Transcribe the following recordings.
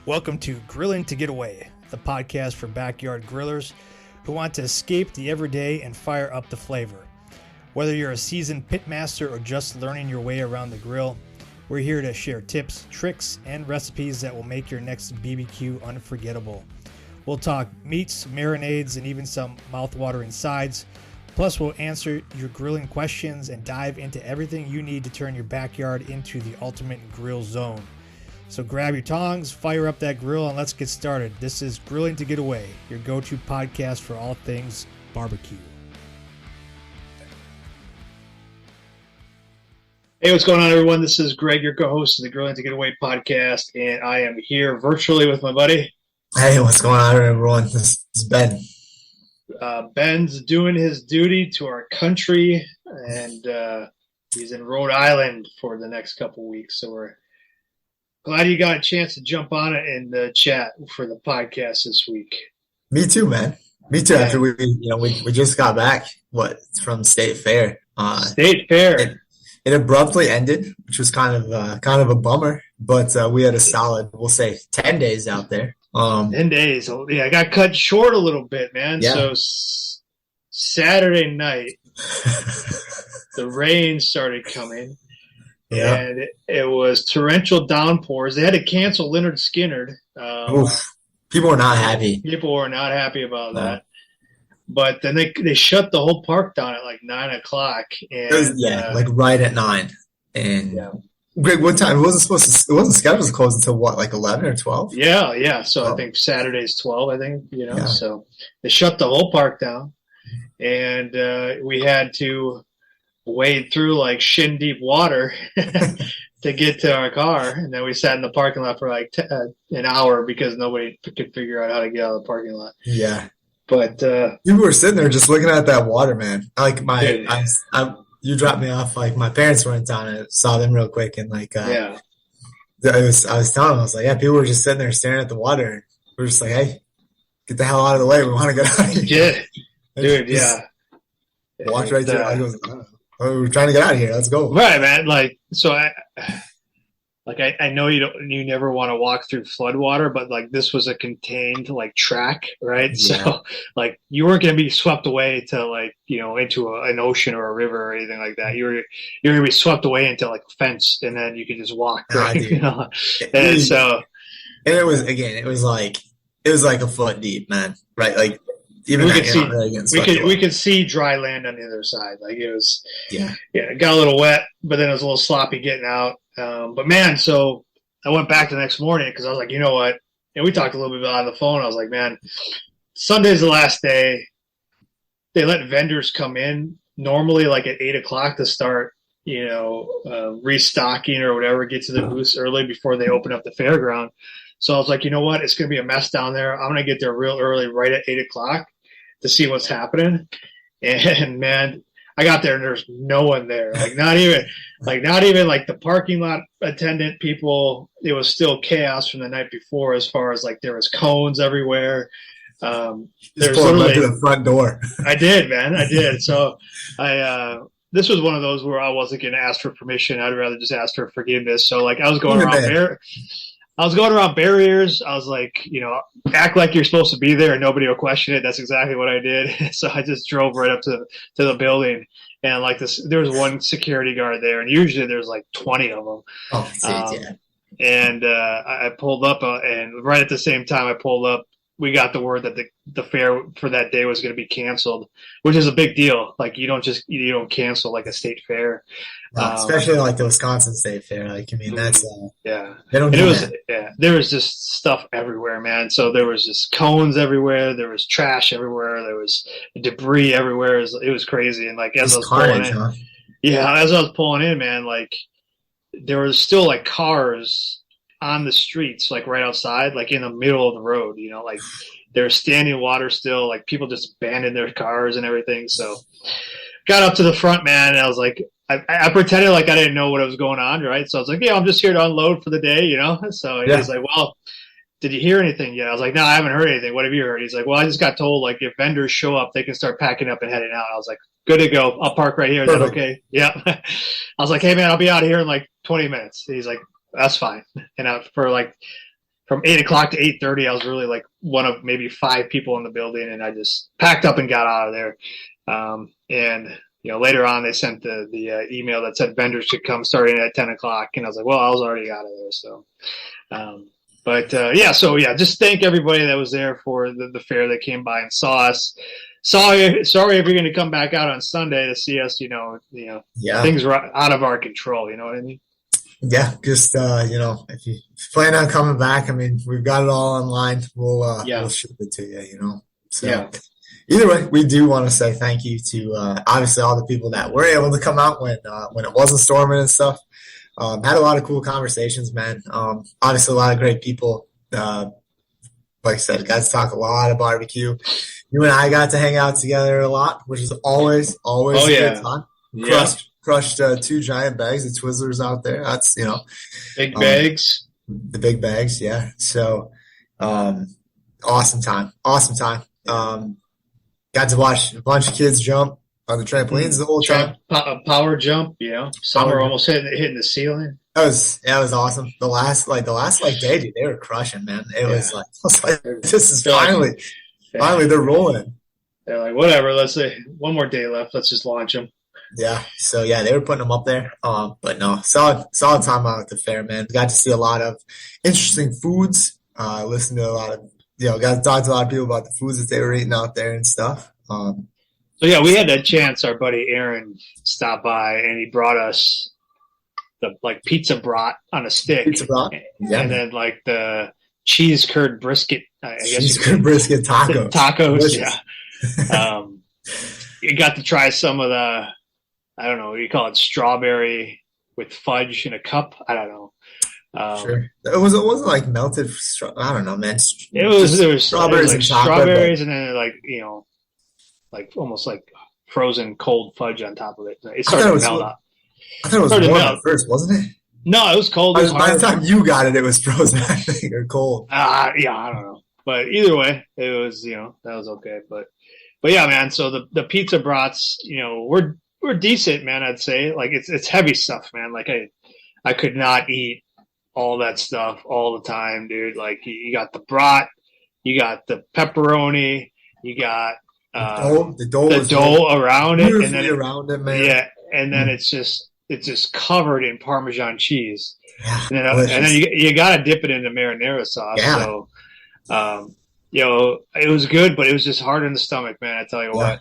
Welcome to Grilling to Get Away, the podcast for backyard grillers who want to escape the everyday and fire up the flavor. Whether you're a seasoned pitmaster or just learning your way around the grill, we're here to share tips, tricks, and recipes that will make your next BBQ unforgettable. We'll talk meats, marinades, and even some mouth-watering sides. Plus, we'll answer your grilling questions and dive into everything you need to turn your backyard into the ultimate grill zone. So grab your tongs, fire up that grill, and let's get started. This is Grilling to Get Away, your go-to podcast for all things barbecue. Hey, what's going on, everyone? This is Greg, your co-host of the Grilling to Get Away podcast, and I am here virtually with my buddy. Hey, what's going on, everyone? This is Ben. Ben's doing his duty to our country, and he's in Rhode Island for the next couple weeks, so we're glad you got a chance to jump on it and chat for the podcast this week. Me too, man. Me too. Yeah. After we just got back, from State Fair. State Fair. It abruptly ended, which was kind of a bummer. But we had a solid, we'll say, 10 days out there. 10 days. Yeah, I got cut short a little bit, man. Yeah. So Saturday night, the rain started coming. Yeah. And it was torrential downpours. They had to cancel Leonard Skinner. People were not happy. People were not happy about that. But then they shut the whole park down at like 9 o'clock. And, like right at 9. And Greg, what time? It wasn't scheduled to close until what, like 11 or 12? Yeah. So I think Saturday's 12, I think, So they shut the whole park down. And we had to wade through like shin deep water to get to our car, and then we sat in the parking lot for like an hour because nobody could figure out how to get out of the parking lot. Yeah, but you were sitting there just looking at that water, man. Like you dropped me off. Like my parents were in town, and I saw them real quick, and like I was telling them, I was like, people were just sitting there staring at the water. And we're just like, hey, get the hell out of the way. We want to get out of here. Yeah, dude. Yeah, walked right through. I goes, we're trying to get out of here. Let's go. Right, man. Like, so I know you never want to walk through flood water, but like this was a contained like track, right? Yeah. So like you weren't going to be swept away to like, into an ocean or a river or anything like that. You're going to be swept away into like a fence, and then you can just walk. Right? And it was like a foot deep, man. Right. Like, even we could see dry land on the other side. Like it was, it got a little wet, but then it was a little sloppy getting out. But man, so I went back the next morning because I was like, you know what? And we talked a little bit about it on the phone. I was like, man, Sunday's the last day. They let vendors come in normally like at 8 o'clock to start, restocking or whatever, get to the booths early before they open up the fairground. So I was like, you know what? It's going to be a mess down there. I'm going to get there real early, right at 8 o'clock to see what's happening. And man, I got there and there's no one there. Like not even like the parking lot attendant people. It was still chaos from the night before as far as like there was cones everywhere. There's literally to the front door. I did, man. I did. So this was one of those where I wasn't going to ask for permission. I'd rather just ask for forgiveness. So like I was going around there. I was going around barriers. I was like, act like you're supposed to be there and nobody will question it. That's exactly what I did. So I just drove right up to the building, and like there was one security guard there, and usually there's like 20 of them. Oh, And I pulled up, and right at the same time I pulled up, we got the word that the fair for that day was going to be canceled, which is a big deal. Like you don't cancel like a state fair. Especially like the Wisconsin State Fair. Like, I mean, that's they don't do that. There was just stuff everywhere, man. So there was just cones everywhere. There was trash everywhere. There was debris everywhere. It was crazy. And like as I was pulling in, man, like there was still like cars on the streets, like right outside, like in the middle of the road. Like there's standing water still. Like people just abandoned their cars and everything. So got up to the front, man, and I was like, I pretended like I didn't know what was going on, right? So I was like, I'm just here to unload for the day, So he was like, well, did you hear anything yet? I was like, no, I haven't heard anything. What have you heard? He's like, well, I just got told, like, if vendors show up, they can start packing up and heading out. I was like, good to go. I'll park right here. Is that okay? Yeah. I was like, hey, man, I'll be out here in like 20 minutes. He's like, that's fine. And for from 8 o'clock to 8:30, I was really like one of maybe 5 people in the building, and I just packed up and got out of there. And later on they sent the email that said vendors should come starting at 10 o'clock, and I was like, well, I was already out of there. So, just thank everybody that was there for the fair that came by and saw us. Sorry if you're going to come back out on Sunday to see us. Things are out of our control. You know what I mean? Yeah, just if you plan on coming back, I mean, we've got it all online. We'll ship it to you. So either way, we do want to say thank you to obviously all the people that were able to come out when it wasn't storming and stuff. Had a lot of cool conversations, man. Obviously a lot of great people. Like I said, got to talk a lot of barbecue. You and I got to hang out together a lot, which is always a good time. Crushed 2 giant bags of Twizzlers out there. That's big bags. The big bags, yeah. So awesome time. Got to watch a bunch of kids jump on the trampolines the whole time. Power jump, some were almost hitting the ceiling. That was awesome. The last day, dude, they were crushing, man. It was like this is finally they're rolling. They're like, whatever, let's say one more day left, let's just launch them. Yeah. So they were putting them up there. But no, solid time out at the fair, man. Got to see a lot of interesting foods. Listen to a lot of got to talk to a lot of people about the foods that they were eating out there and stuff. We had that chance. Our buddy Aaron stopped by and he brought us the pizza brat on a stick. Pizza brat. Yeah. And then the cheese curd brisket. Cheese curd brisket tacos. Tacos. Yeah. You got to try some of the, I don't know, what do you call it, strawberry with fudge in a cup? I don't know. Sure. It wasn't like melted. I don't know, man. There was strawberries and strawberries, and then almost like frozen cold fudge on top of it. It started to melt up. I thought it was warm at first, wasn't it? No, it was cold. By the time you got it, it was frozen, I think, or cold. I don't know. But either way, it was that was okay. But yeah, man. So the pizza brats, we're decent, man. I'd say it's heavy stuff, man. I could not eat all that stuff all the time, dude. You got the brat, you got the pepperoni, you got the dough around it, and then around it, man. Yeah, and then it's just covered in Parmesan cheese, yeah, and then you got to dip it into marinara sauce. Yeah. So, it was good, but it was just hard in the stomach, man. I tell you what.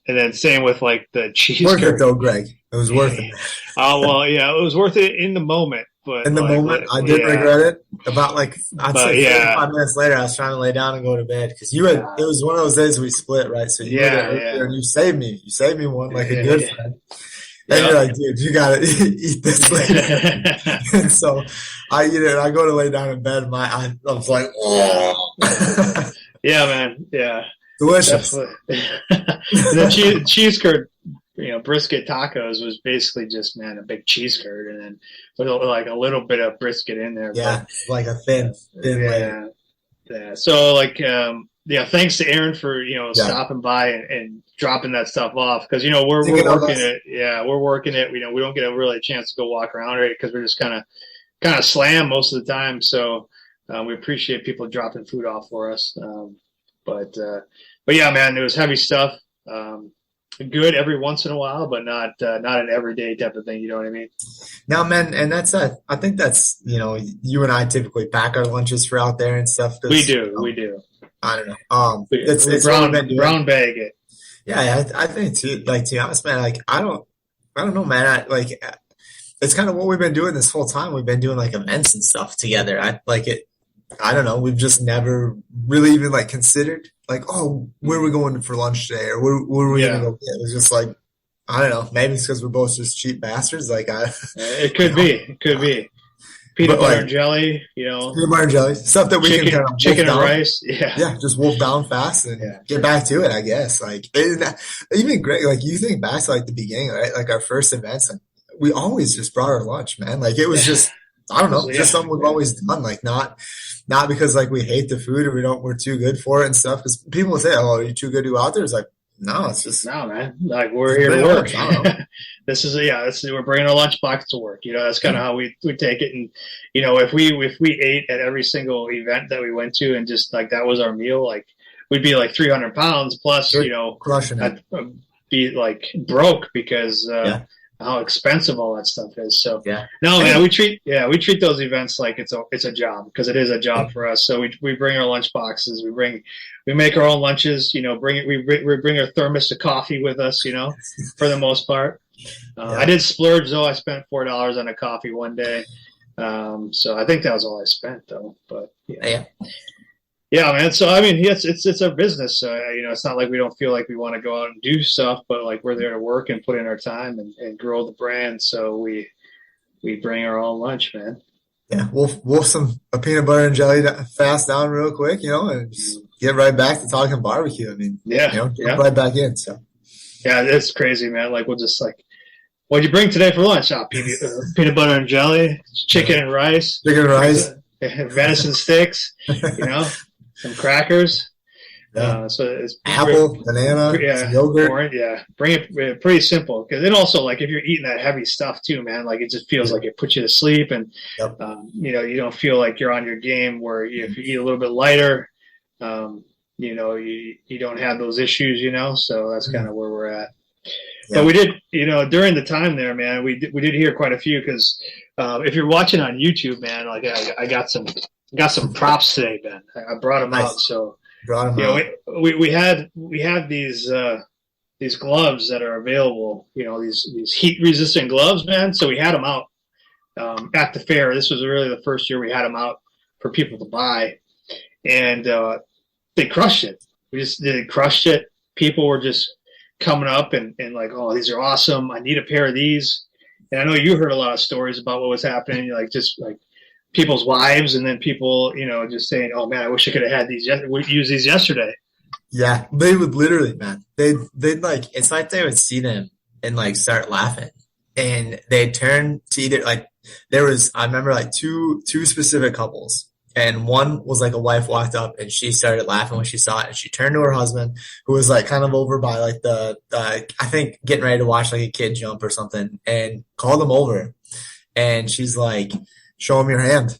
And then same with the cheese. Worth it though, Greg. It was worth it. Oh well, yeah, it was worth it in the moment. But in the moment, I did regret it. About I'd say 5 minutes later, I was trying to lay down and go to bed because it was one of those days we split, right? So you and you saved me. You saved me one like a good friend. And you're like, dude, you gotta eat this later. And so I eat it. And I go to lay down in bed. I was like, oh. Yeah, man. Yeah. Delicious. The cheese curd, brisket tacos was basically just, man, a big cheese curd, and then with a little bit of brisket in there. Yeah, like a thin layer. Yeah. So thanks to Aaron for stopping by and dropping that stuff off because we're working it. Yeah, we're working it. We don't get a chance to go walk around it because we're just kind of slammed most of the time. So we appreciate people dropping food off for us. But yeah, man, it was heavy stuff. Good every once in a while, but not an everyday type of thing. You know what I mean? Now, man, and that's I think that's you and I typically pack our lunches for out there and stuff. We do. I don't know. It's brown bag it. Yeah, I think too. To be honest, man, I don't know, man. It's kind of what we've been doing this whole time. We've been doing events and stuff together. I don't know. We've just never really even considered where are we going for lunch today or where are we going to go get? It was just I don't know. Maybe it's because we're both just cheap bastards. It could be. It could be. Peanut butter and jelly, Peanut butter and jelly. Stuff that we can kind of chicken and rice. Yeah. Yeah, just wolf down fast and get back to it, I guess. Even Greg, you think back to the beginning, right? Our first events, we always just brought our lunch, man. It was just I don't know, just something we've always done. Not because we hate the food or we're too good for it and stuff. Because people will say, "Oh, are you too good to go out there?" It's no, it's just no, man. We're here to work. we're bringing our lunchbox to work. That's kind of how we take it. And if we ate at every single event that we went to, and just like that was our meal, like we'd be like 300 pounds plus. Crushing it. I'd be like broke because how expensive all that stuff is. So no, man, we treat those events like it's a job, because it is a job for us. So we bring our lunch boxes, we make our own lunches, we bring our thermos of coffee with us, for the most part. I did splurge though. I spent $4 on a coffee one day. So I think that was all I spent though, but yeah, man. So I mean, it's our business. So it's not like we don't feel like we want to go out and do stuff, but like we're there to work and put in our time and grow the brand. So we bring our own lunch, man. Yeah, wolf some peanut butter and jelly fast down real quick, and just get right back to talking barbecue. I mean, jump right back in. So yeah, it's crazy, man. Like we'll just like, what'd you bring today for lunch? Peanut butter and jelly, chicken and rice, venison sticks, some crackers. So it's apple, banana, yogurt. Orange, bring it pretty simple, because then also like if you're eating that heavy stuff too, man, like it just feels like it puts you to sleep, and you don't feel like you're on your game. Where if you eat a little bit lighter, you don't have those issues, So that's kind of where we're at. But we did, during the time there, man, we did hear quite a few, because if you're watching on YouTube, man, like I got some props today, Ben. I brought them out. So we had these gloves that are available, these heat resistant gloves, man. So we had them out at the fair. This was really the first year we had them out for people to buy, and they crushed it. They crushed it. People were just coming up and like, oh, these are awesome. I need a pair of these. And I know you heard a lot of stories about what was happening, like just like people's wives, and then people, just saying, oh man, I wish I could have had these. Use these yesterday. Yeah, they would literally, man. They'd like, it's like they would see them and like start laughing, and they'd turn to either like, I remember like two specific couples. And one was like a wife walked up and she started laughing when she saw it, and she turned to her husband, who was like kind of over by like the I think getting ready to watch like a kid jump or something, and called him over, and she's like, show him your hand.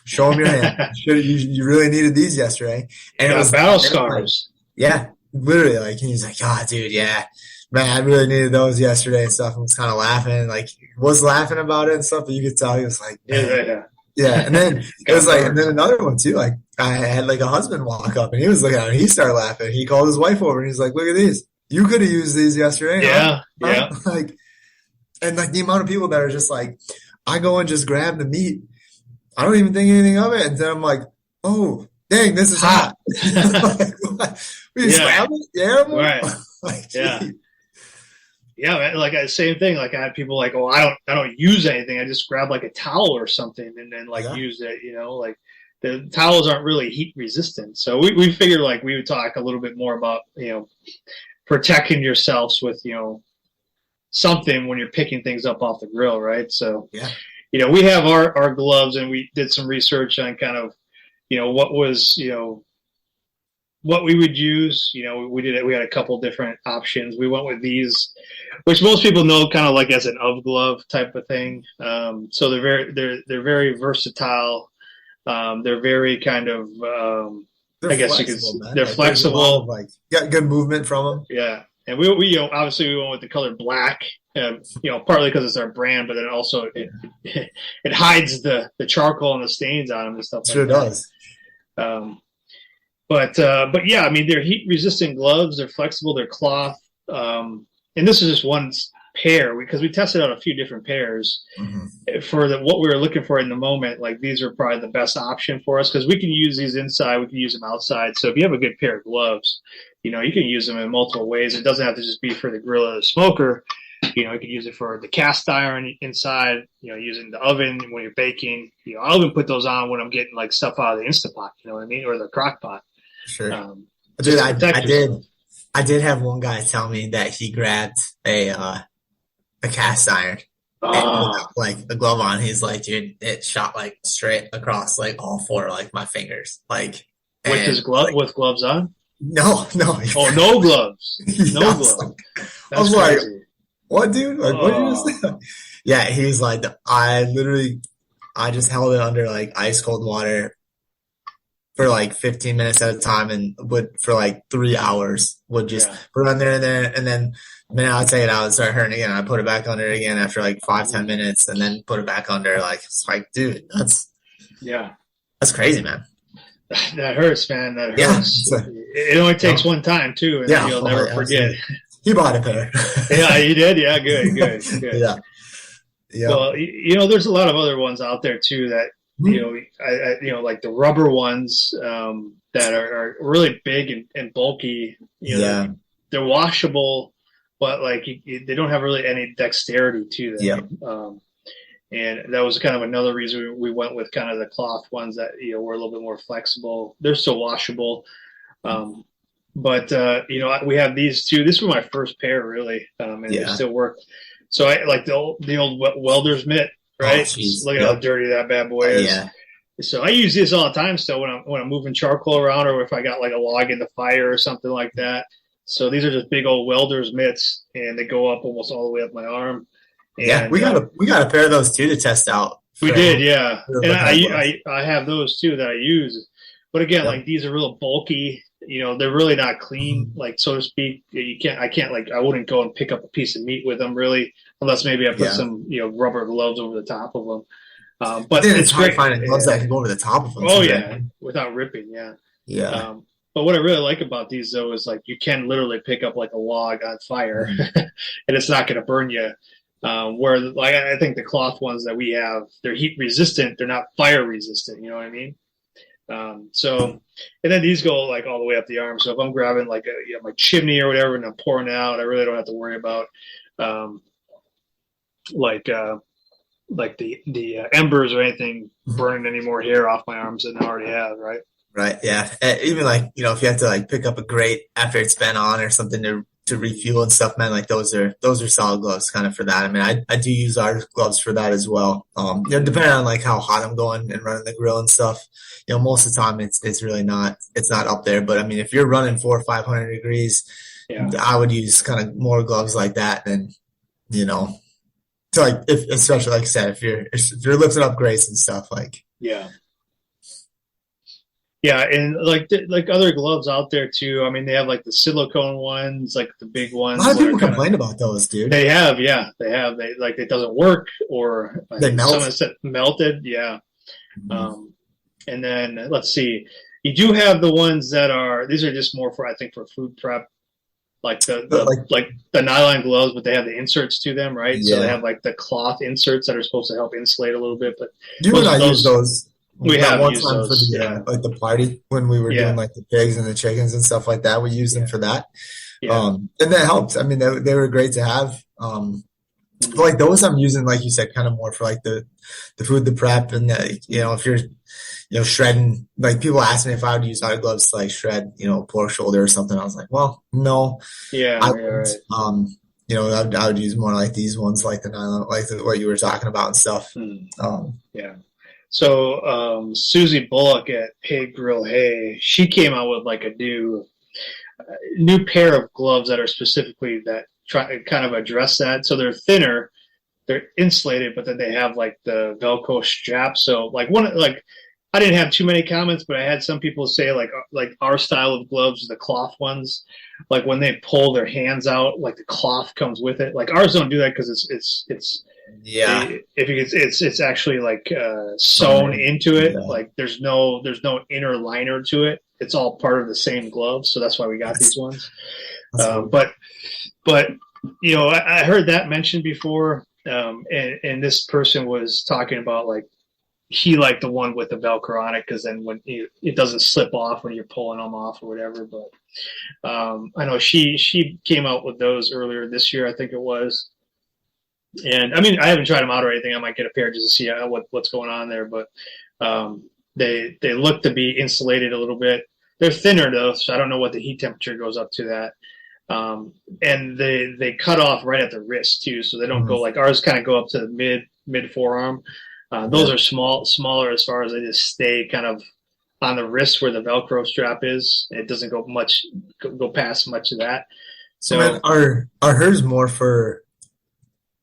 Show him your hand. You really needed these yesterday. And it was battle scars. Yeah, literally. Like, and he's like, oh, dude, yeah, man, I really needed those yesterday and stuff. And was kind of laughing, like was laughing about it and stuff, but you could tell he was like, yeah. And then it was like, and then another one too. Like I had like a husband walk up and he was looking at it and he started laughing. He called his wife over and he's like, look at these. You could have used these yesterday. Yeah. Huh? Yeah. Like, and like the amount of people that are just like, I go and just grab the meat. I don't even think anything of it. And then I'm like, oh, dang, this is hot. Like, we just grab it? Yeah. Right. Like, yeah. Yeah, man, like same thing. Like I had people like, oh, I don't use anything. I just grab like a towel or something and then like use it. Like the towels aren't really heat resistant. So we figured like we would talk a little bit more about protecting yourselves with something when you're picking things up off the grill, right? So we have our gloves, and we did some research on kind of what was what we would use. We had a couple different options. We went with these, which most people know kind of like as an of glove type of thing. So they're very versatile. They're very kind of I guess you could. They're flexible. Like got good movement from them. Yeah, and we obviously we went with the color black. Partly because it's our brand, but then also it hides the charcoal and the stains on them and stuff. Sure does. But yeah, I mean, they're heat resistant gloves. They're flexible. They're cloth. And this is just one pair because we tested out a few different pairs for what we were looking for in the moment. Like these are probably the best option for us because we can use these inside. We can use them outside. So if you have a good pair of gloves, you can use them in multiple ways. It doesn't have to just be for the grill or the smoker. You can use it for the cast iron inside, using the oven when you're baking. I'll even put those on when I'm getting like stuff out of the Instapot, you know what I mean? Or the crock pot. Sure. Dude, I did have one guy tell me that he grabbed a cast iron and with like a glove on. He's like, dude, it shot like straight across like all four like my fingers. Like with his glove with gloves on? No. Oh, no gloves. No gloves. I was like, what, dude? Like, what did you just say? Yeah, he's like, I just held it under like ice cold water for like 15 minutes at a time and would for like 3 hours would just put it under and then the minute I'd take it out, it would start hurting again. I put it back under again after like 5-10 minutes and then put it back under. Like, it's like, dude, that's crazy, man. That hurts, man. That hurts. Yeah, it only takes one time too, and then you'll never forget. He bought a pair. Yeah, he did. Yeah, good. Yeah. Well, there's a lot of other ones out there too that like the rubber ones that are really big and bulky. They're washable, but like they don't have really any dexterity to them. Yeah. And that was kind of another reason we went with kind of the cloth ones that were a little bit more flexible. They're still washable. But we have these two. This was my first pair, really, and they still work. So I like the old welder's mitt, right? Oh, look at how dirty that bad boy is. Yeah. So I use this all the time. So when I'm moving charcoal around, or if I got like a log in the fire or something like that. So these are just big old welder's mitts, and they go up almost all the way up my arm. And, we got a pair of those too to test out. We did, yeah. And I have those too that I use. But again, like these are real bulky. They're really not clean, like so to speak. I wouldn't go and pick up a piece of meat with them really, unless maybe I put some, rubber gloves over the top of them. But it's hard finding gloves that can go over the top of them. Oh yeah, without ripping, yeah. Yeah. But what I really like about these though is like you can literally pick up like a log on fire, and it's not going to burn you. Where like I think the cloth ones that we have, they're heat resistant, they're not fire resistant. You know what I mean? And then these go like all the way up the arm. So if I'm grabbing like my chimney or whatever and I'm pouring out, I really don't have to worry about like the embers or anything burning any more hair off my arms than I already have, right? Right. Yeah. Even like if you have to like pick up a grate after it's been on or something to refuel and stuff, man, like those are solid gloves kind of for that. I mean, I do use our gloves for that as well. Depending on like how hot I'm going and running the grill and stuff, most of the time it's really not up there. But I mean, if you're running 400 or 500 degrees, I would use kind of more gloves like that than, so like especially like I said, if you're lifting up grates and stuff like. Yeah. Yeah, and like other gloves out there too. I mean, they have like the silicone ones, like the big ones. A lot of people complain about those, dude. They have. They like it doesn't work, or they melt. Someone said melted. Yeah. Mm-hmm. And then let's see. You do have the ones that are. These are just more for for food prep, like the nylon gloves, but they have the inserts to them, right? Yeah. So they have like the cloth inserts that are supposed to help insulate a little bit. But you and I use those. We have one used time those, for the like the party when we were doing like the pigs and the chickens and stuff like that. We used them for that, and that helps. I mean, they were great to have. But like those, I'm using, like you said, kind of more for like the food, the prep, and if you're shredding. Like people ask me if I would use our gloves to like shred, pork shoulder or something. I was like, well, no. Yeah. I would. I would use more like these ones, like the nylon, like what you were talking about and stuff. Yeah. So Susie Bullock at Hay Grill Hay, she came out with like a new pair of gloves that are specifically that try kind of address that. So they're thinner, they're insulated, but then they have like the Velcro strap. So like I didn't have too many comments, but I had some people say like our style of gloves, the cloth ones, like when they pull their hands out, like the cloth comes with it. Like ours don't do that because it's it's actually like sewn into it. Like there's no inner liner to it. It's all part of the same glove, so that's why we got these ones. But I heard that mentioned before, and this person was talking about like he liked the one with the Velcro on it because then when it doesn't slip off when you're pulling them off or whatever. But I know she came out with those earlier this year, I think it was. And I mean, I haven't tried them out or anything. I might get a pair just to see what's going on there. But they look to be insulated a little bit. They're thinner though, so I don't know what the heat temperature goes up to that. And they cut off right at the wrist too, so they don't go like ours. Kind of go up to the mid forearm. Those are smaller as far as they just stay kind of on the wrist where the Velcro strap is. It doesn't go past much of that. So man, are hers more for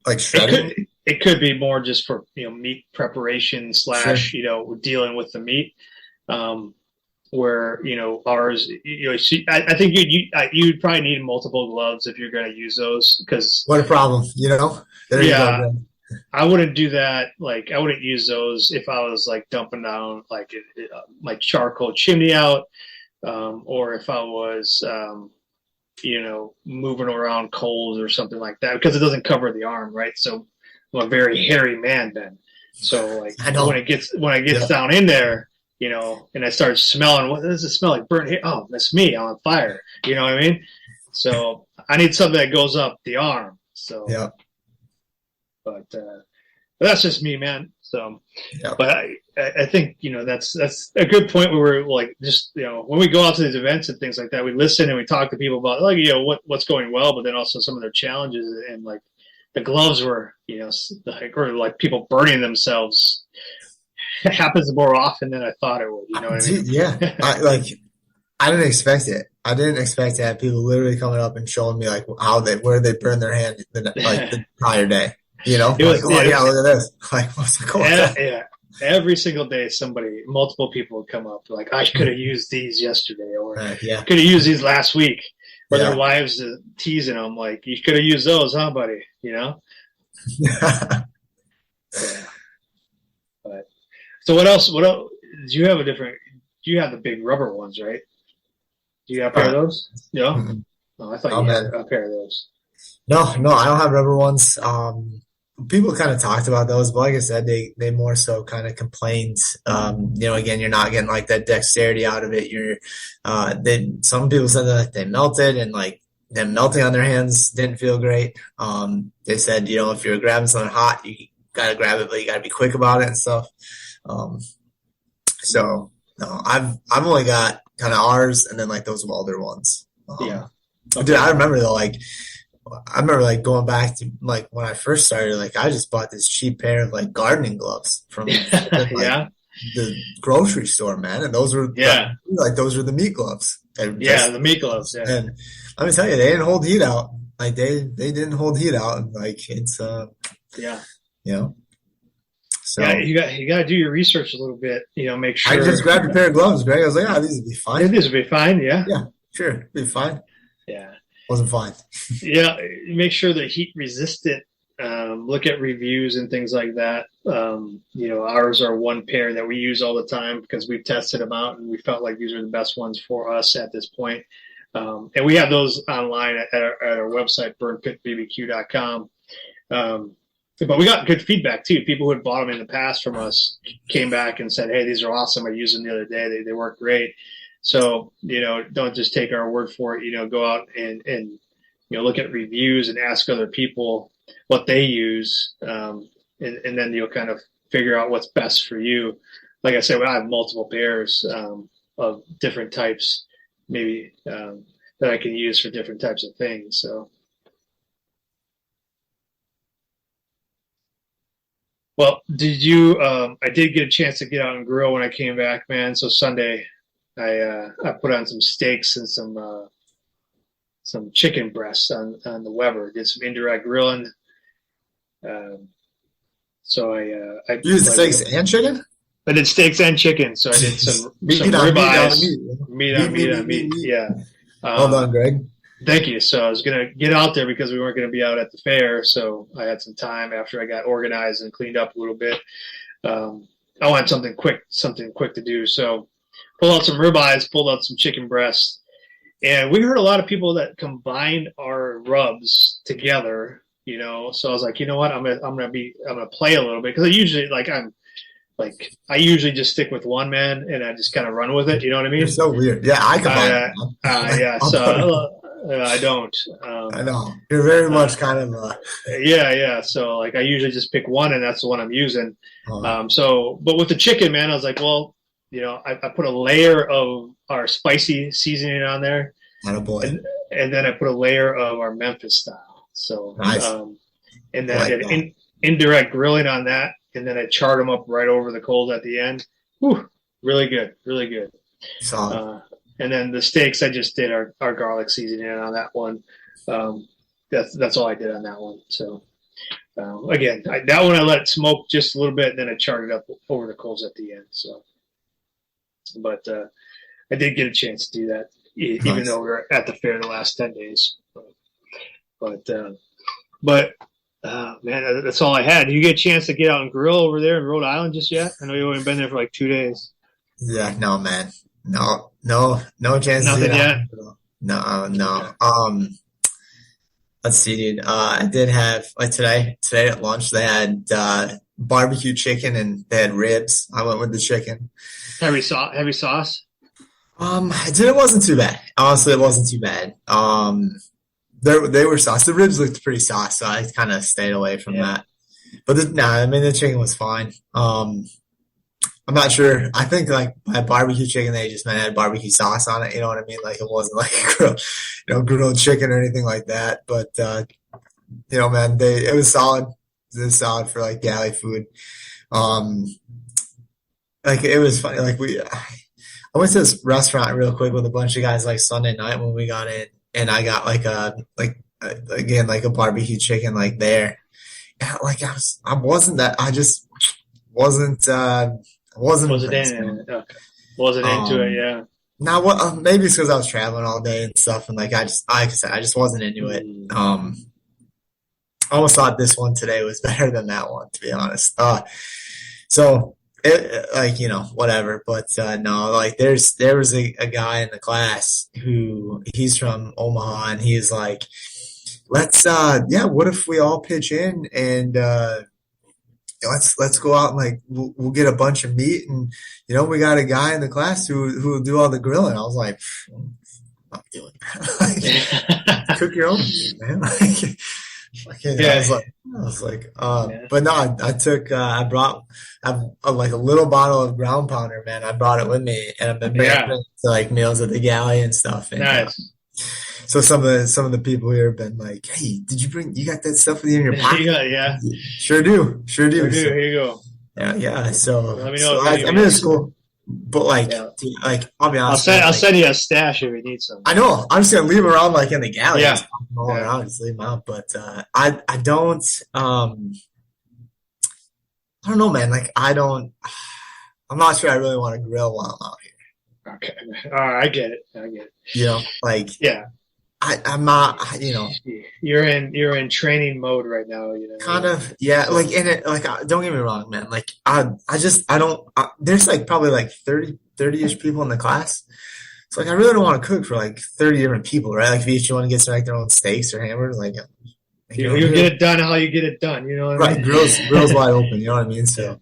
like shredding? It could be more just for, meat preparation Sure. slash, dealing with the meat. Where, ours, I think you'd probably need multiple gloves if you're going to use those because, What a problem, There you go, yeah, bro. I wouldn't do that. Like, I wouldn't use those if I was like dumping down like charcoal chimney out, or if I was, moving around coals or something like that because it doesn't cover the arm, right? So I'm a very hairy man then. So like I know. when it gets down in there, and I start smelling, what does it smell like? Burnt hair? Oh, that's me. I'm on fire. You know what I mean? So I need something that goes up the arm. So Yeah. But that's just me, man. So, Yeah. but I think that's a good point where we're like just when we go out to these events and things like that, we listen and we talk to people about like what's going well, but then also some of their challenges and like the gloves were or like people burning themselves. It happens more often than I thought it would. You know what I mean? Yeah. I didn't expect it. I didn't expect to have people literally coming up and showing me like where they burn their hand the prior day. Look at this. Like, what's going on? Yeah. Every single day, multiple people would come up like, I could have used these yesterday, or could have used these last week, or their wives teasing them like, you could have used those, huh, buddy? Yeah. But so what else? What else? Do you have Do you have the big rubber ones, right? Do you have a pair of those? No. Mm-hmm. Oh, I thought you had a pair of those. No, I don't have rubber ones. People kind of talked about those, but like I said, they more so kind of complained. Again, you're not getting like that dexterity out of it. Some people said that they melted and like them melting on their hands didn't feel great. They said, if you're grabbing something hot, you gotta grab it, but you gotta be quick about it and stuff. So no, I've only got kind of ours and then like those welder ones. Okay. Dude, I remember though, going back to like when I first started, like I just bought this cheap pair of like gardening gloves from the grocery store, man, and those were those were the meat gloves. The meat gloves. Yeah, and let me tell you, they didn't hold heat out. Like they didn't hold heat out, and like it's So you got to do your research a little bit. Make sure. I just grabbed a pair of gloves, Greg. I was like, these would be fine. These would be fine. Yeah. Yeah, sure, it'd be fine. Yeah. Wasn't fine. Yeah, make sure they're heat resistant. Look at reviews and things like that. Ours are one pair that we use all the time because we've tested them out and we felt like these are the best ones for us at this point. And we have those online at our website, burnpitbbq.com. But we got good feedback too. People who had bought them in the past from us came back and said, "Hey, these are awesome. I used them the other day. They work great." So, don't just take our word for it, go out and look at reviews and ask other people what they use. And then you'll kind of figure out what's best for you. Like I said, I have multiple pairs of different types, maybe that I can use for different types of things. So, well, I did get a chance to get out and grill when I came back, man. So Sunday, I put on some steaks and some chicken breasts on the Weber. Did some indirect grilling. So I used steaks and chicken. I did steaks and chicken. So I did some ribeyes, meat on meat. Yeah. Well done, Greg. Thank you. So I was gonna get out there because we weren't gonna be out at the fair. So I had some time after I got organized and cleaned up a little bit. I wanted something quick to do. So pulled out some ribeyes, pulled out some chicken breasts, and we heard a lot of people that combined our rubs together. So I was like, you know what, I'm gonna play a little bit because I usually I usually just stick with one, man, and I just kind of run with it. You know what I mean? You're so weird. Yeah, I combine. Yeah. So I don't. I know you're very much kind of. Yeah. So I usually just pick one, and that's the one I'm using. But with the chicken, man, I was like, well. I put a layer of our spicy seasoning on there, and then I put a layer of our Memphis style. So, nice. And then I did indirect grilling on that, and then I charred them up right over the coals at the end. Whew, really good, really good. And then the steaks, I just did our garlic seasoning on that one. That's all I did on that one. So, Again, that one I let smoke just a little bit, and then I charred it up over the coals at the end. So, but I did get a chance to do that, even though we were at the fair the last 10 days. But man, that's all I had. Did you get a chance to get out and grill over there in Rhode Island just yet? I know you've only been there for like 2 days. Yeah, no, man. No chance Nothing to do yet? No. Let's see, dude. I did have, like, today at lunch, they had barbecue chicken and they had ribs. I went with the chicken. Heavy sauce? It wasn't too bad. Honestly, it wasn't too bad. They were sauce. The ribs looked pretty sauce, so I kind of stayed away from that. But the chicken was fine. I'm not sure. I think like by barbecue chicken, they just meant it had barbecue sauce on it. You know what I mean? Like it wasn't like grilled chicken or anything like that. But man, it was solid. It was solid for like galley food. Like it was funny. Like I went to this restaurant real quick with a bunch of guys like Sunday night when we got in, and I got like a barbecue chicken like there. And like I just wasn't. Wasn't into it, yeah. Now, maybe it's because I was traveling all day and stuff, and like I just wasn't into it. I almost thought this one today was better than that one, to be honest. So whatever. But no, like there was a guy in the class who he's from Omaha, and he's like, let's what if we all pitch in and let's go out and like we'll get a bunch of meat, and we got a guy in the class who will do all the grilling. I was like, I'm not doing that. Like, cook your own meat, man. I was like, but no, I brought like a little bottle of ground pounder, man. I brought it with me, and I've been bringing it to like meals at the galley and stuff. And, nice. So some of the people here have been like, "Hey, you got that stuff with you in your pocket?" Yeah. Sure do. So, here you go. Yeah. So let me know. I mean, it's cool, but like, dude, like I'll be honest. I'll send you a stash if you need some. I know. I'm just gonna leave them around like in the galley. Yeah. All around, just leave them out. But I don't. I don't know, man. Like I'm not sure I really want to grill while I'm out here. Okay. I get it. Like yeah. I'm not, You're in training mode right now, Kind of, yeah. Like in it, like don't get me wrong, man. Like I don't. There's like probably like 30-ish people in the class. So like I really don't want to cook for like 30 different people, right? Like if each one gets like their own steaks or hamburgers, like you get it done how you get it done. You know what I mean? Right, grills wide open. You know what I mean? So.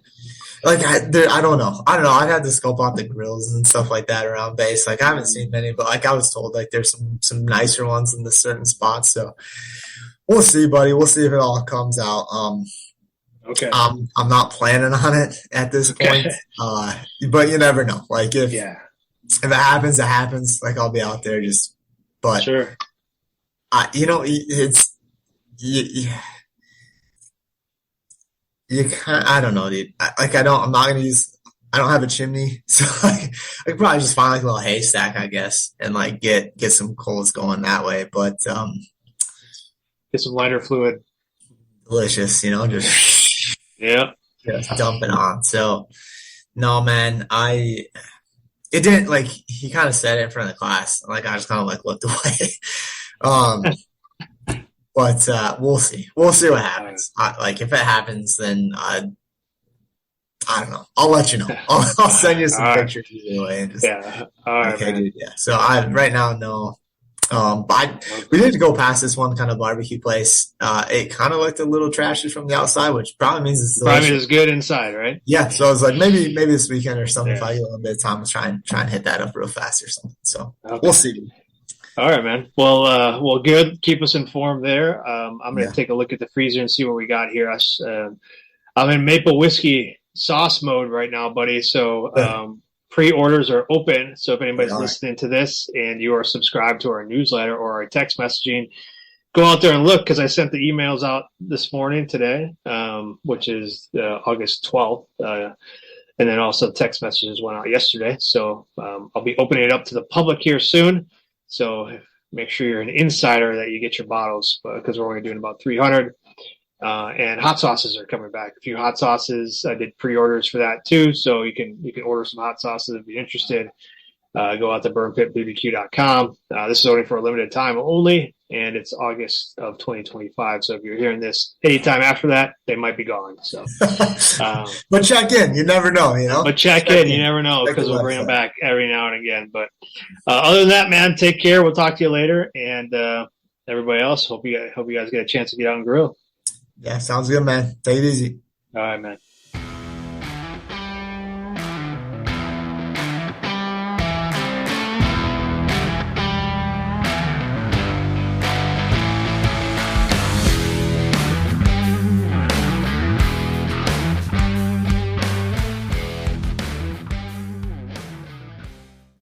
Like I don't know. I'd have to scope out the grills and stuff like that around base. Like I haven't seen many, but like I was told, like there's some nicer ones in the certain spots. So we'll see, buddy. We'll see if it all comes out. Okay. I'm not planning on it at this point. But you never know. Like if it happens, it happens. Like I'll be out there but sure. It's you kind I don't know, dude. I don't have a chimney, so like, I could probably just find like a little haystack, I guess, and like get some coals going that way. But get some lighter fluid. Delicious, just just dump it on. So no, man, it didn't like he kind of said it in front of the class. Like I just kind of like looked away. But we'll see. We'll see what happens. Like if it happens, then I don't know. I'll let you know. I'll send you some pictures either way. And just, all right, okay, dude. Yeah. So I right now no. But we did go past this one kind of barbecue place. It kind of looked a little trashy from the outside, which probably means it's delicious. Probably is good inside, right? Yeah. So I was like, maybe this weekend or something. If I get a little bit of time, I'll try and hit that up real fast or something. So we'll see. Dude. All right, man. Well, good. Keep us informed there. I'm going to take a look at the freezer and see what we got here. I'm in maple whiskey sauce mode right now, buddy. So pre-orders are open. So if anybody's listening to this and you are subscribed to our newsletter or our text messaging, go out there and look, because I sent the emails out this morning today, which is August 12th. And then also text messages went out yesterday. So I'll be opening it up to the public here soon. So make sure you're an insider that you get your bottles, because we're only doing about 300. And hot sauces are coming back. A few hot sauces. I did pre-orders for that too, so you can order some hot sauces if you're interested. Go out to burnpitbbq.com. This is only for a limited time only, and it's August of 2025. So if you're hearing this anytime after that, they might be gone. So, but check in. You never know, you know. But check in. You never know, because we'll bring them back every now and again. But other than that, man, take care. We'll talk to you later, and everybody else, hope you guys get a chance to get out and grill. Yeah, sounds good, man. Take it easy. All right, man.